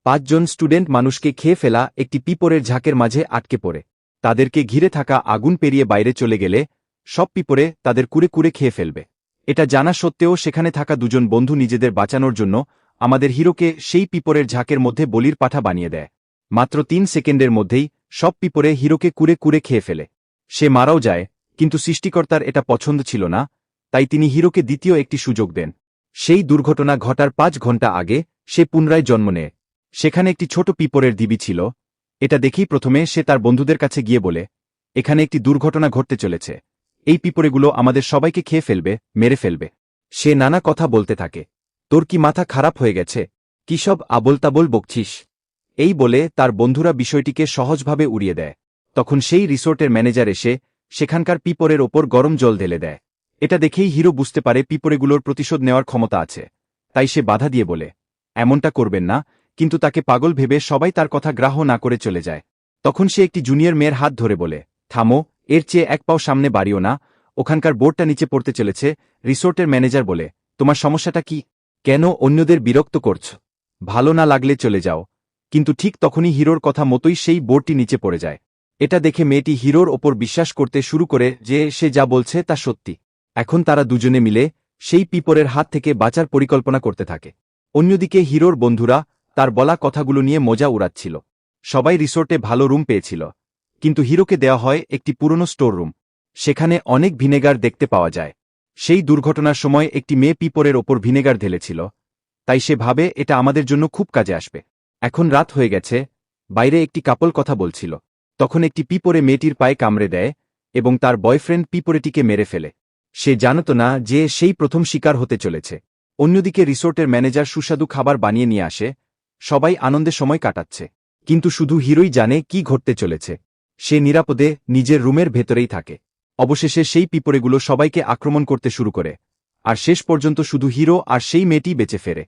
5 জন student মানুষকে খেয়ে ফেলা একটি পিঁপড়ের ঝাঁকের মাঝে আটকে পড়ে। তাদেরকে ঘিরে থাকা আগুন পেরিয়ে বাইরে চলে গেলে সব পিঁপড়ে তাদের কুরে কুরে খেয়ে ফেলবে। এটা জানা সত্ত্বেও সেখানে থাকা 2 জন বন্ধু নিজেদের বাঁচানোর জন্য আমাদের হিরোকে সেই পিঁপড়ের ঝাঁকের মধ্যে বলির পাঠা বানিয়ে দেয়। মাত্র 3 সেকেন্ডের মধ্যেই সব পিঁপড়ে হিরোকে কুরে কুরে খেয়ে ফেলে। সে মারাও যায়, কিন্তু সৃষ্টিকর্তার এটা পছন্দ ছিল না, তাই তিনি হিরোকে দ্বিতীয় একটি সুযোগ দেন। সেই দুর্ঘটনা ঘটার 5 ঘন্টা আগে সে পুনরায় জন্ম নেয়। সেখানে একটি ছোট পিঁপড়ের দিবি ছিল। এটা দেখেই প্রথমে সে তার বন্ধুদের কাছে গিয়ে বলে, এখানে একটি দুর্ঘটনা ঘটতে চলেছে। এই পিঁপড়েগুলো আমাদের সবাইকে খেয়ে ফেলবে, মেরে ফেলবে। সে নানা কথা বলতে থাকে। তোর কি মাথা খারাপ হয়ে গেছে? কি সব আবোলতাবোল বকছিস? এই বলে তার বন্ধুরা বিষয়টিকে সহজভাবে উড়িয়ে দেয়। তখন সেই রিসোর্টের ম্যানেজার এসে সেখানকার পিঁপড়ের ওপর গরম জল ঢেলে দেয়। এটা দেখেই হিরো বুঝতে পারে পিঁপড়েগুলোর প্রতিশোধ নেওয়ার ক্ষমতা আছে। তাই সে বাধা দিয়ে বলে, এমনটা করবেন না, কিন্তু তাকে পাগল ভেবে সবাই তার কথা গ্রাহ্য না করে চলে যায়। তখন সে একটি জুনিয়র মেয়ের হাত ধরে বলে, থামো, এর চেয়ে 1 পাও সামনে বাড়িও না, ওখানকার বোর্ডটা নিচে পড়তে চলেছে। রিসোর্টের ম্যানেজার বলে, তোমার সমস্যাটা কি? কেন অন্যদের বিরক্ত করছ? ভালো না লাগলে চলে যাও। কিন্তু ঠিক তখনই হিরোর কথা মতোই সেই বোর্ডটি নিচে পড়ে যায়। এটা দেখে মেয়েটি হিরোর ওপর বিশ্বাস করতে শুরু করে যে সে যা বলছে তা সত্যি। এখন তারা 2 জনে মিলে সেই পিঁপড়ের হাত থেকে বাঁচার পরিকল্পনা করতে থাকে। অন্যদিকে হিরোর বন্ধুরা তার বলা কথাগুলো নিয়ে মজা উড়াচ্ছিল। সবাই রিসোর্টে ভালো রুম পেয়েছিল, কিন্তু হিরোকে দেওয়া হয় একটি পুরনো স্টোর রুম। সেখানে অনেক ভিনেগার দেখতে পাওয়া যায়। সেই দুর্ঘটনার সময় একটি মেয়ে পিঁপড়ের ওপর ভিনেগার ঢেলেছিল, তাই সে ভাবে এটা আমাদের জন্য খুব কাজে আসবে। এখন রাত হয়ে গেছে, বাইরে একটি কাপল কথা বলছিল। তখন একটি পিঁপড়ে মেয়েটির পায়ে কামড়ে দেয় এবং তার বয়ফ্রেন্ড পিঁপড়েটিকে মেরে ফেলে। সে জানত না যে সেই প্রথম শিকার হতে চলেছে। অন্যদিকে রিসোর্টের ম্যানেজার সুস্বাদু খাবার বানিয়ে নিয়ে আসে। সবাই আনন্দে সময় কাটাচ্ছে, কিন্তু শুধু হিরোই জানে কি ঘটতে চলেছে। সে নিরাপদে নিজের রুমের ভেতরেই থাকে। অবশেষে সেই পিঁপড়েগুলো সবাইকে আক্রমণ করতে শুরু করে, আর শেষ পর্যন্ত শুধু হিরো আর সেই মেয়েটি বেঁচে ফেরে।